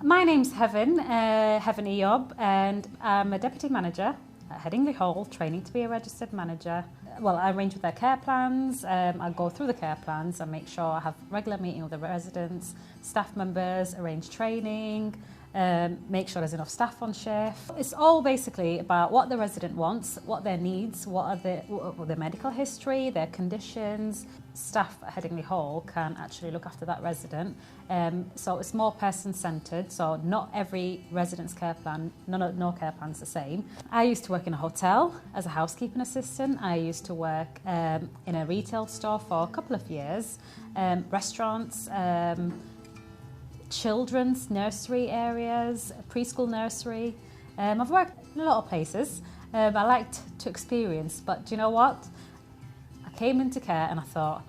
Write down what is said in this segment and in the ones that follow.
My name's Heven, Heven Eob, and I'm a Deputy Manager at Headingley Hall, training to be a registered manager. Well, I arrange with their care plans, I go through the care plans and make sure I have regular meeting with the residents, staff members, arrange training, make sure there's enough staff on shift. It's all basically about what the resident wants, what their needs, what are their medical history, their conditions. Staff at Headingley Hall can actually look after that resident. So it's more person-centred, so not every resident's care plan, no care plan's the same. I used to work in a hotel as a housekeeping assistant. I used to work in a retail store for a couple of years, restaurants, children's nursery areas, preschool nursery. I've worked in a lot of places. I liked to experience, but do you know what? I came into care and I thought,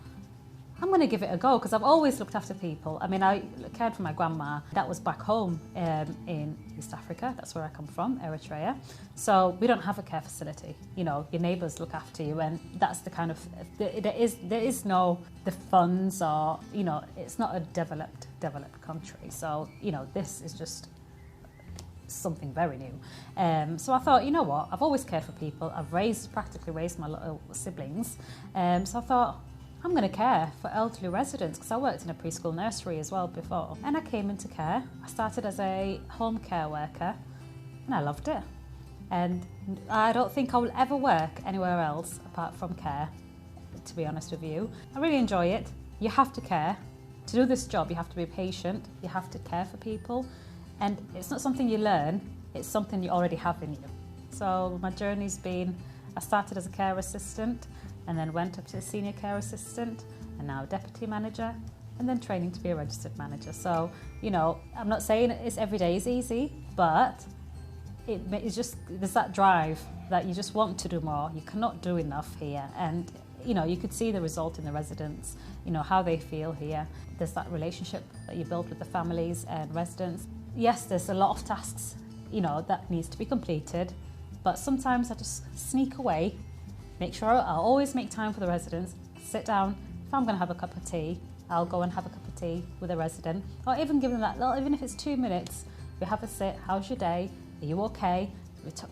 I'm going to give it a go because I've always looked after people. I mean, I cared for my grandma. That was back home in East Africa. That's where I come from, Eritrea. So we don't have a care facility. You know, your neighbours look after you, and that's the kind of there is no the funds or it's not a developed country. So this is just something very new. So I thought, you know what? I've always cared for people. I've practically raised my little siblings. So I thought, I'm going to care for elderly residents because I worked in a preschool nursery as well before. And I came into care. I started as a home care worker and I loved it. And I don't think I will ever work anywhere else apart from care, to be honest with you. I really enjoy it. You have to care. To do this job, you have to be patient. You have to care for people. And it's not something you learn, it's something you already have in you. So my journey's been, I started as a care assistant, and then went up to a senior care assistant, and now deputy manager, and then training to be a registered manager. So, I'm not saying it's every day is easy, but it's just, there's that drive that you just want to do more. You cannot do enough here. And, you could see the result in the residents, how they feel here. There's that relationship that you build with the families and residents. Yes, there's a lot of tasks, that needs to be completed, but sometimes I just sneak away. Make sure I'll always make time for the residents, sit down. If I'm going to have a cup of tea, I'll go and have a cup of tea with a resident, or even give them that little, even if it's 2 minutes, we have a sit, how's your day, are you okay?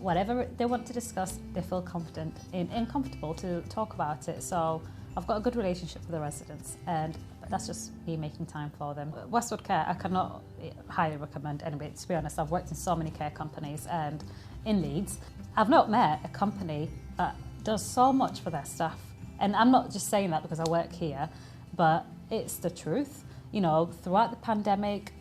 Whatever they want to discuss, they feel confident and comfortable to talk about it. So I've got a good relationship with the residents, and that's just me making time for them. Westward Care, I cannot highly recommend anybody. To be honest, I've worked in so many care companies and in Leeds. I've not met a company that does so much for their staff. And I'm not just saying that because I work here, but it's the truth. Throughout the pandemic,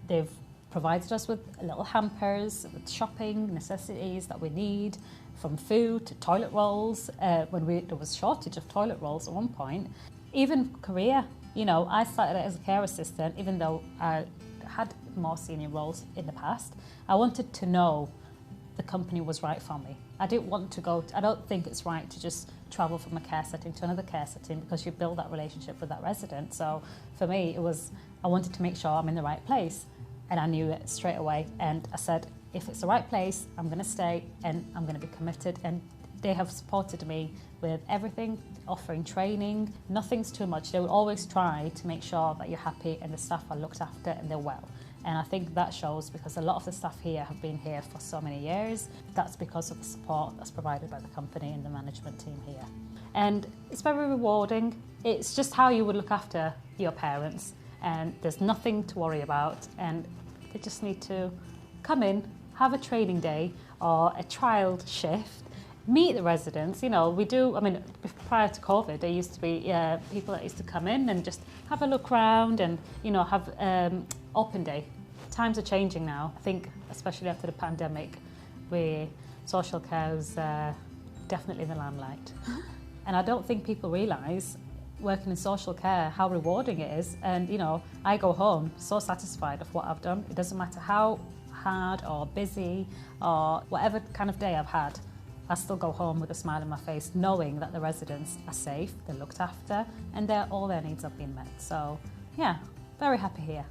they've provided us with little hampers, with shopping, necessities that we need, from food to toilet rolls, when there was shortage of toilet rolls at one point. Even career, I started as a care assistant, even though I had more senior roles in the past. I wanted to know the company was right for me. I didn't want to I don't think it's right to just travel from a care setting to another care setting because you build that relationship with that resident. So for me, I wanted to make sure I'm in the right place, and I knew it straight away. And I said, if it's the right place, I'm going to stay and I'm going to be committed. And they have supported me with everything, offering training. Nothing's too much. They will always try to make sure that you're happy and the staff are looked after and they're well. And I think that shows because a lot of the staff here have been here for so many years. That's because of the support that's provided by the company and the management team here. And it's very rewarding. It's just how you would look after your parents, and there's nothing to worry about. And they just need to come in, have a training day or a trial shift, meet the residents. We do, prior to COVID, there used to be people that used to come in and just have a look around and, have open day. Times are changing now. I think, especially after the pandemic, where social care is definitely in the limelight. And I don't think people realise working in social care, how rewarding it is. And, I go home so satisfied of what I've done. It doesn't matter how hard or busy or whatever kind of day I've had, I still go home with a smile on my face, knowing that the residents are safe, they're looked after, and all their needs have been met. So, yeah, very happy here.